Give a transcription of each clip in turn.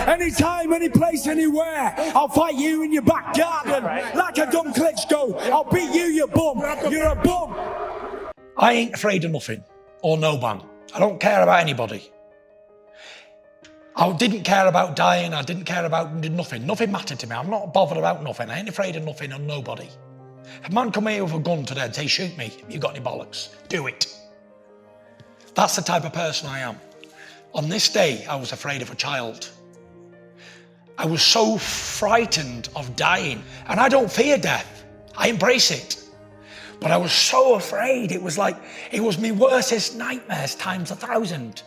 Anytime, any place, anywhere. I'll fight you in your back garden. Like a dumb Klitschko. I'll beat you, you bum. You're a bum. I ain't afraid of nothing or no man. I don't care about anybody. I didn't care about dying. I didn't care about nothing. Nothing mattered to me. I'm not bothered about nothing. I ain't afraid of nothing or nobody. If a man come here with a gun today and say, shoot me, you got any bollocks? Do it. That's the type of person I am. On this day, I was afraid of a child. I was so frightened of dying. And I don't fear death. I embrace it. But I was so afraid. It was like, it was my worstest nightmares times 1,000.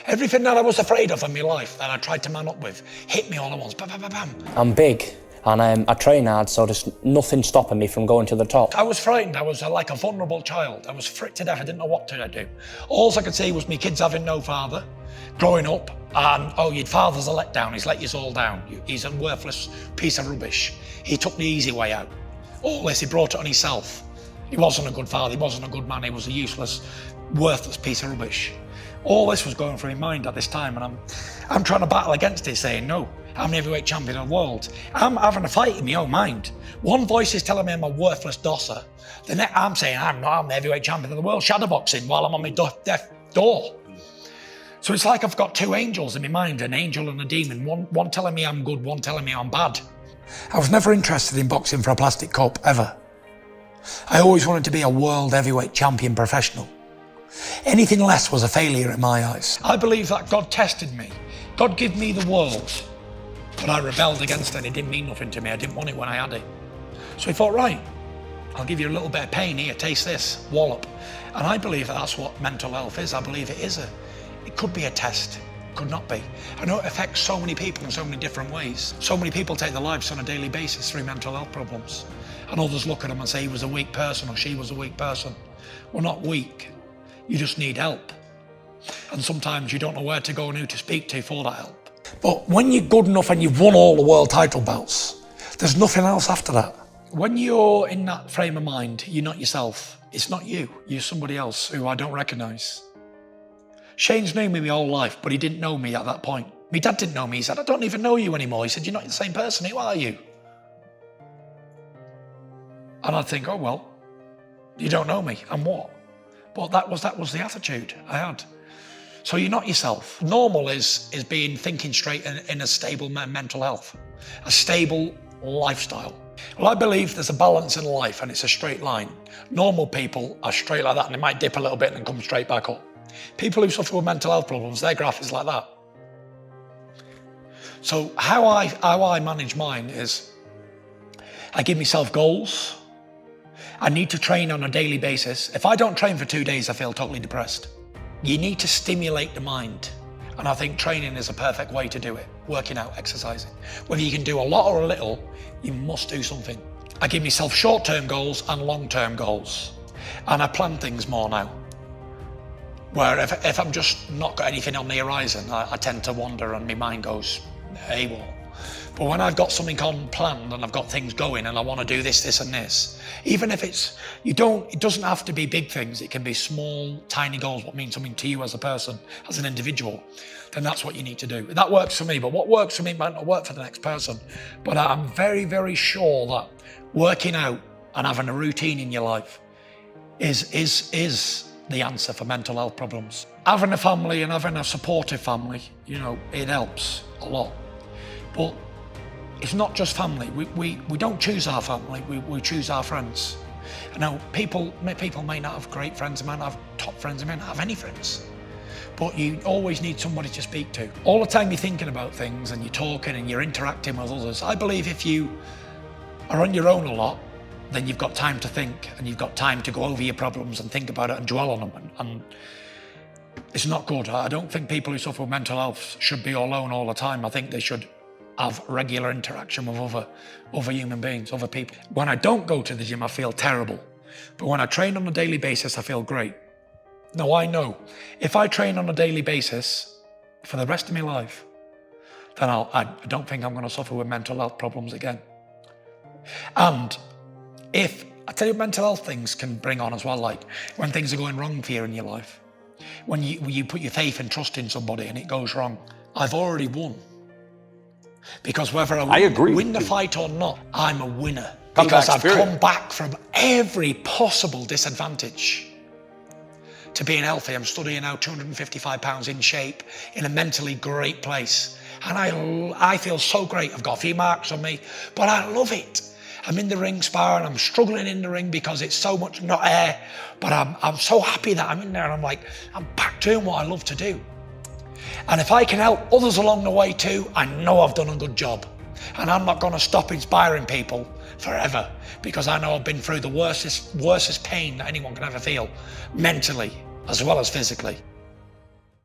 Everything that I was afraid of in my life that I tried to man up with hit me all at once. Bam, bam, bam, bam. I'm big and I train hard, so there's nothing stopping me from going to the top. I was frightened. I was like a vulnerable child. I was fricked to death. I didn't know what to do. All I could see was my kids having no father, growing up, and oh, your father's a letdown. He's let you all down. He's a worthless piece of rubbish. He took the easy way out. All this, he brought it on himself. He wasn't a good father. He wasn't a good man. He was a useless, worthless piece of rubbish. All this was going through my mind at this time, and I'm trying to battle against it, saying, no, I'm the heavyweight champion of the world. I'm having a fight in my own mind. One voice is telling me I'm a worthless dosser. The next, I'm saying, I'm not, I'm the heavyweight champion of the world, shadowboxing while I'm on my death door. So it's like I've got two angels in my mind, an angel and a demon, one telling me I'm good, one telling me I'm bad. I was never interested in boxing for a plastic cup, ever. I always wanted to be a world heavyweight champion professional. Anything less was a failure in my eyes. I believe that God tested me. God gave me the world, but I rebelled against it. It didn't mean nothing to me. I didn't want it when I had it. So he thought, right, I'll give you a little bit of pain here, taste this, wallop. And I believe that that's what mental health is. I believe it could be a test, could not be. I know it affects so many people in so many different ways. So many people take their lives on a daily basis through mental health problems. And others look at them and say he was a weak person or she was a weak person. We're not weak. You just need help. And sometimes you don't know where to go and who to speak to for that help. But when you're good enough and you've won all the world title belts, there's nothing else after that. When you're in that frame of mind, you're not yourself. It's not you, you're somebody else who I don't recognise. Shane's known me my whole life, but he didn't know me at that point. My dad didn't know me. He said, I don't even know you anymore. He said, you're not the same person. Who are you? And I'd think, oh, well, you don't know me. And what? But that was the attitude I had. So you're not yourself. Normal is thinking straight in a stable mental health, a stable lifestyle. Well, I believe there's a balance in life and it's a straight line. Normal people are straight like that and they might dip a little bit and come straight back up. People who suffer with mental health problems, their graph is like that. So how I manage mine is I give myself goals. I need to train on a daily basis. If I don't train for 2 days, I feel totally depressed. You need to stimulate the mind. And I think training is a perfect way to do it. Working out, exercising. Whether you can do a lot or a little, you must do something. I give myself short-term goals and long-term goals. And I plan things more now. Where if I'm just not got anything on the horizon, I tend to wander and my mind goes AWOL. But when I've got something on planned and I've got things going and I want to do this, this and this, even if it doesn't have to be big things, it can be small, tiny goals, what mean something to you as a person, as an individual, then that's what you need to do. That works for me, but what works for me might not work for the next person. But I'm very, very sure that working out and having a routine in your life is the answer for mental health problems. Having a family and having a supportive family, it helps a lot. But it's not just family. We don't choose our family, we choose our friends. Now, people may not have great friends, they might not have top friends, they might not have any friends. But you always need somebody to speak to. All the time you're thinking about things and you're talking and you're interacting with others. I believe if you are on your own a lot, then you've got time to think and you've got time to go over your problems and think about it and dwell on them. And it's not good. I don't think people who suffer with mental health should be alone all the time. I think they should have regular interaction with other human beings, other people. When I don't go to the gym, I feel terrible. But when I train on a daily basis, I feel great. Now, I know if I train on a daily basis for the rest of my life, then I don't think I'm going to suffer with mental health problems again. And I tell you, mental health things can bring on as well, like when things are going wrong for you in your life. When you put your faith and trust in somebody and it goes wrong, I've already won. Because whether I agree. win the fight or not, I'm a winner. Because I've come back from every possible disadvantage to being healthy. I'm studying now 255 pounds in shape, in a mentally great place. And I feel so great. I've got a few marks on me, but I love it. I'm in the ring sparring, I'm struggling in the ring because it's so much not air, but I'm so happy that I'm in there and I'm like, I'm back doing what I love to do. And if I can help others along the way too, I know I've done a good job. And I'm not gonna stop inspiring people forever, because I know I've been through the worstest pain that anyone can ever feel, mentally as well as physically.